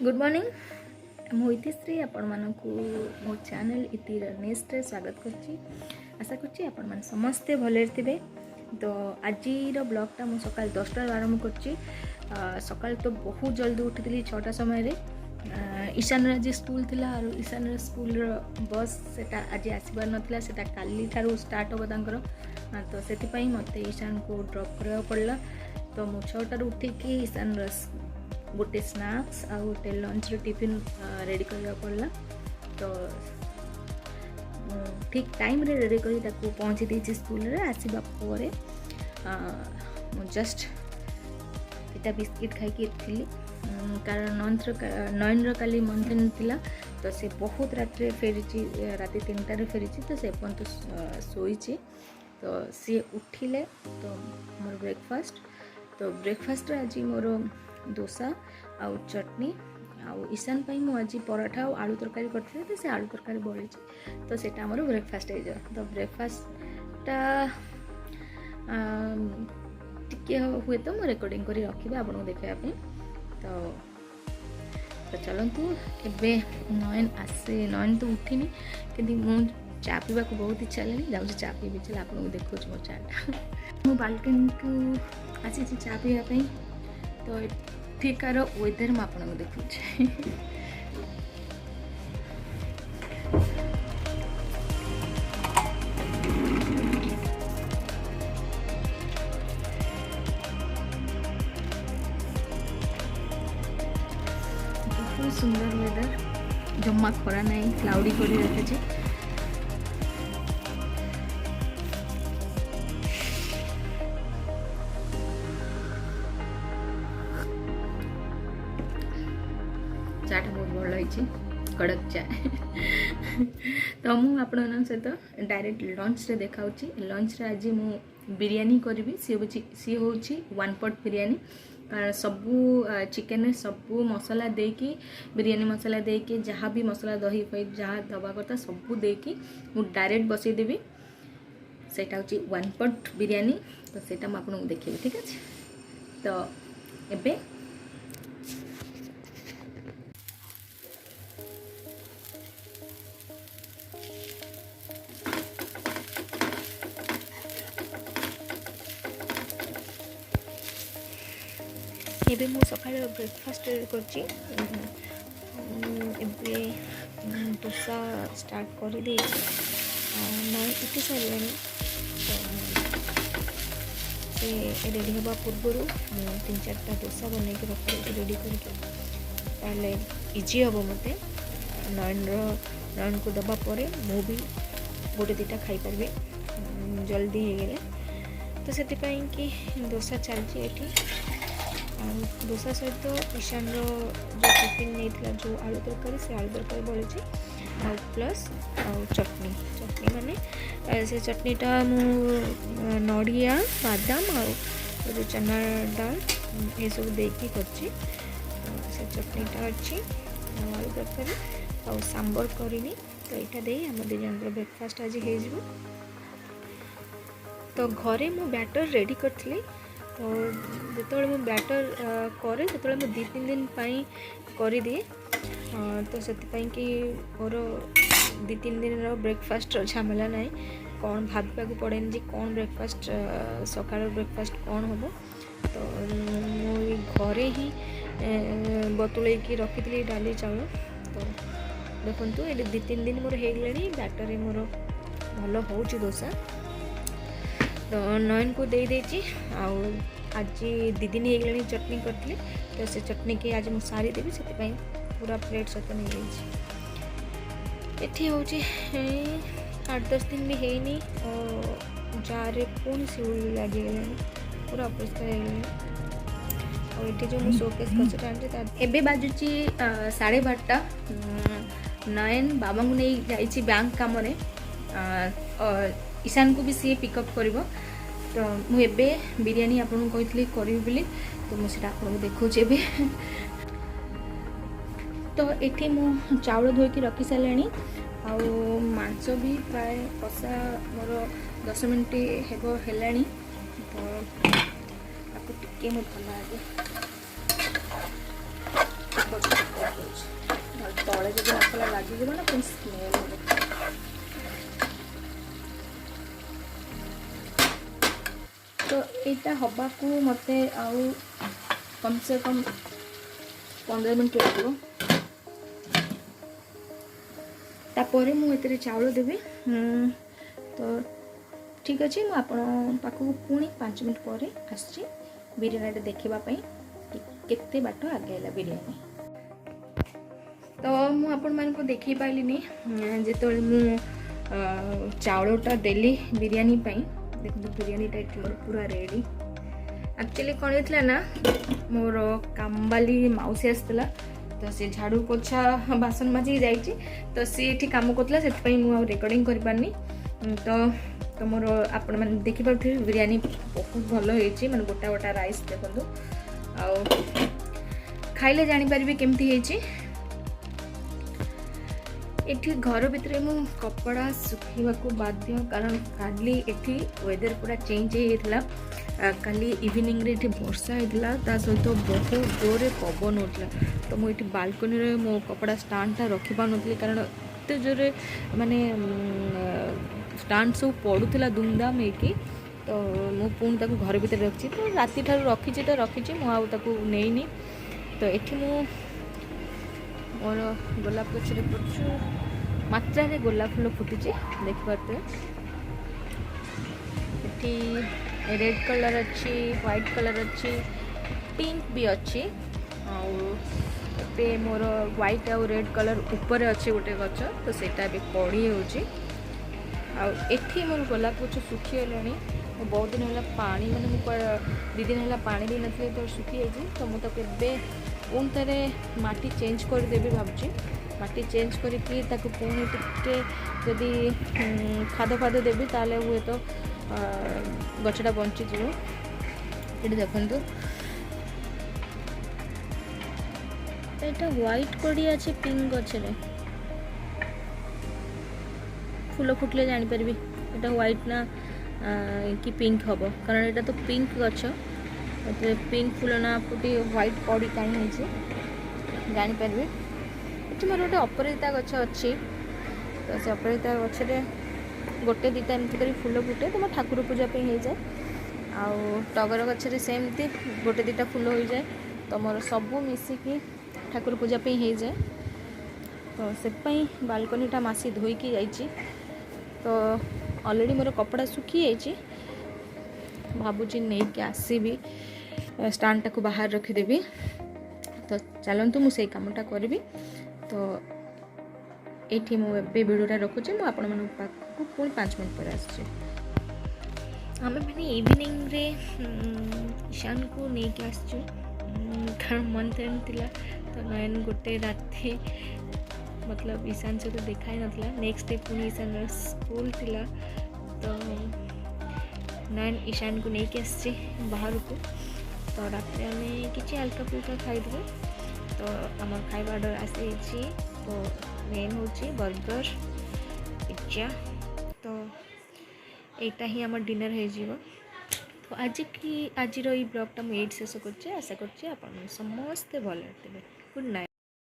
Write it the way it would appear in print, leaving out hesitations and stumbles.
Good morning मु इतिश्री आपण मानकु मो चैनल इतिर नेक्स्ट स्वागत करछि। आशा करछि आपण मान समस्ते भले थिबे। तो आजिर ब्लॉगटा मु सकाल 10टा आरंभ करछि। सकाल तो बहुत जल्दी उठिली 6टा समय रे। ईशान आज स्कूल थिला और ईशान स्कूल बस सेटा आज आसीबार नथिला, सेटा काली थारु स्टार्ट हो तांकर। तो सेति पई मते ईशान को ड्रॉप करबा पड़ला। तो मु 6टा उठी के ईशान गोटे स्नैक्स आ गोटे लंच टिफिन रेडी करबा पड़ला। तो ठीक टाइम रे रेडी करी ताकू पहुंची देछि स्कूल रे। आसीबा परे जस्ट एटा बिस्किट खाई के थिली, कारण नयन काली मंथन थिला। तो से बहुत रात रे फेरिची, राति 3टा रे फेरिची। तो से पन तो सोईची। तो सी उठिले तो मोर ब्रेकफास्ट। तो ब्रेकफास्ट रे आज मोर डोसा आउ चटनी आउ ईशान पाई मु आज पराठा और आलू तरकारी करथिले। तो से आलू तरकारी बळी तो सेटा हमर ब्रेकफास्ट हे जा। तो ब्रेकफास्टटा टिके हुए तो मु रिकॉर्डिंग करी रखिबे आपन को देखाया पे। तो चलंतु एबे नयन आसे। नयन तो उठिनी कि मु चा पीवा को बहुत इच्छा लेनी। जाउ चा पीबे चला आपन को देखो मो चाटा। मु बाल्कनी को आसी चा पीवा पे। तो ठिकार वेदर में आपको देखुचे। बहुत सुंदर वेदर, जम्मा खरा नहीं, क्लाउडी कर रखे। चाटा बहुत भल लगी, कड़क चाय। तो मुझे आपण सहित डायरेक्ट लंच रे देखा। लंच रे आज मु बिरयानी करी। सी हूँ 1 पॉट बिरयानी। कारण सबू चिकेन सबू मसला देकी, बिरयानी मसला देकी, जहाँ भी मसला दही फही जहाँ दबा कथा सबू देकी मु डायरेक्ट बसई देवी। सेटा हूँ 1 पॉट बिरयानी। तो सेटा मु आपन देखिए, ठीक है। तो एबे एबे मु सकाळ ब्रेकफास्ट करची। एबे डोसा स्टार्ट कर दे। नय उठी सारे से रेडी हवा पूर्व 3-4टा डोसा बन के रखी रेडी करके इजी हम मत। नयन को दबा पर मु भी गोटे 2टा खाई पारे जल्दी हो गले। तो से कि डोसा चलती ये। डोसा सहित ईशान जो टिफिन नहीं जो आलू तरकारी, से आलू तरकारी बड़ी प्लस चटनी माने से चटनीटा मु नड़िया बादाम और चना डाल ये सब देकी करछि। से चटनीटा अच्छी आलू तरकारी और सांबर करिनी। तो यहाँ दे आम 2 जन ब्रेकफास्ट आज हो। तो घरे मु बैटर रेडी करथली। तो जो मुझे बैटर करे से 2-3 दिन कर दिए। तो से कि मोर 2-3 दिन ब्रेकफास्ट झमेला ना, कौन भाविका को पड़े जी कौन ब्रेकफास्ट सका ब्रेकफास्ट कौन हम। तो मुझे घरे ही बतुल रखी डाली चाउल। तो देखो ये 2-3 दिन मोर हो गले बैटर मोर भल हो डोसा। तो नयन को दे देची। आज 2 दिन हो गले चटनी करती। तो से चटनी के आज मुझे सारी देवी, से पूरा प्लेट सहित नहीं जाइए। ये हूँ 8-10 दिन भी है जार पुणी शिवली लगे पूरा अपरिष्कार हो गए। जो मुझे शोकेस कर बाजुची 12:30। नयन बाबा को नहीं जाइए बैंक काम। ईशान को भी सी पिकअप कर। तो मुझे बिरयानी आपन कही करी बोली। तो मुझे आपको देखो। तो ये मु चाउल धोईकी रखी सारे। मांस भी प्राय कषा मोर 10 मिनट है। तो आपको टिके भल लगे। तले जब मसला लगे ना पुणी स्मेल हम। तो यहाँ हवा को मत आउ कम से कम 15 मिनट लगे। तापर मुझे चाउल देवी। तो ठीक अच्छे मुझे पाखक पुणी 5 मिनट पर आसी बिरयानी देखापी केते बाट आगे है बिरयानी। तो मुझे देखी पाइलिनी जो मु चाउलटा देली बिरयानी देखो बिरयानीटा ये मोर पूरा रेडी। एक्चुअली कौन होता ना मोर कामबाली मौसी आसला तो सी झाड़ू पोछा बासन माजिक जाइए तो सी ये कम करा से रेकर्डिंग कर पारनी। तो मोर आपण मैंने देखिपे बिरयानी बहुत भल होती माने गोटा गोटा राइस देखो आ खाइले जापर केमती एठी घर भितर मु कपड़ा सुखा बाध्य कारण काली एठी वेदर पूरा चेंज होता। काली इवनिंग रे एठी वर्षा होता ता सहित बहुत जोरे पवन होता। तो मुझे बालकनी रे मो कपड़ा स्टांडटा रखी पानी कारण एत जोरे माने स्टांड सब पड़ूला दुमदाम होगी। तो मु पुणी ताको घर भीतर रखी तो राति ठार रखी तो रखी मुझे तो एठी मु मोर गोलाप गचरे प्रचुर मात्रा रे गोलाप फूल फुटी देखिपे। ये रेड कलर अच्छी व्हाइट कलर अच्छी पिंक भी अच्छी आते मोर व्हाइट आउ रेड कलर ऊपर अच्छे गोटे गच तो सेटा भी पड़ी होठी मोर गोलाप गच सुखीगला। बहुत दिन है पानी मैंने 2 दिन है पानी दे नी तो सुखी जाइए। तो मुझे पुणी थे माटी चेंज करदेवी भावुँ माटी चेंज करके पुणी टे जदि खाद फाद देवी ताले हुए तो गचटा बंचीज। ये देखु यहाँ व्हाइट कड़ी अच्छे पिंक गचरे फूल फुटले जापर यहाँ व्हाइट ना कि पिंक हम कारण यहाँ तो पिंक गच पिंक फूल ना फुटी व्हाइट कड़ी कहीं जापर। ये मोर गोटे अपराजिता गच अच्छी तो से अपराजिता गचरे गोटे दीटा एमती कर फूल फुटे तो मोर ठाकुर पूजा हो जाए। आउ टगर गचरे सेमती गोटे दीटा फूल हो जाए तो मोर सबू मिसिकी ठाकुर पूजा हो जाए। तो से बालकनीटा मासी धोईकी जाइए तो ऑलरेडी मोर कपड़ा सुखी जाइए भावुची नहीं कि आसबि स्टांडटा को बाहर रखीदेवी। तो चलतु मुझे कामटा करी। तो ये वीडियोटा रखुच्छे मुझे पुणी 5 मिनट पर आम मैंने इवनिंग रे ईशान को लेकिन आसचु कारण मंथ एंड थिला तो नयन गोटे राति मतलब ईशान सहित देखा ही नाला। नेक्स्ट डे पुणी ईशान स्कूल थिला तो नयन ईशान को लेकिन आसचे बाहर को। तो रात आम कि हल्का फुल्का खाईदेव। तो आम खाଇବା ऑर्डर आसी तो मेन हूँ बर्गर पिज्जा तो यहाँ ही आम डिनर हो। तो आज की आज ब्लॉगटा मुझे शेष कर आशा कर समस्ते भल थे। Good night.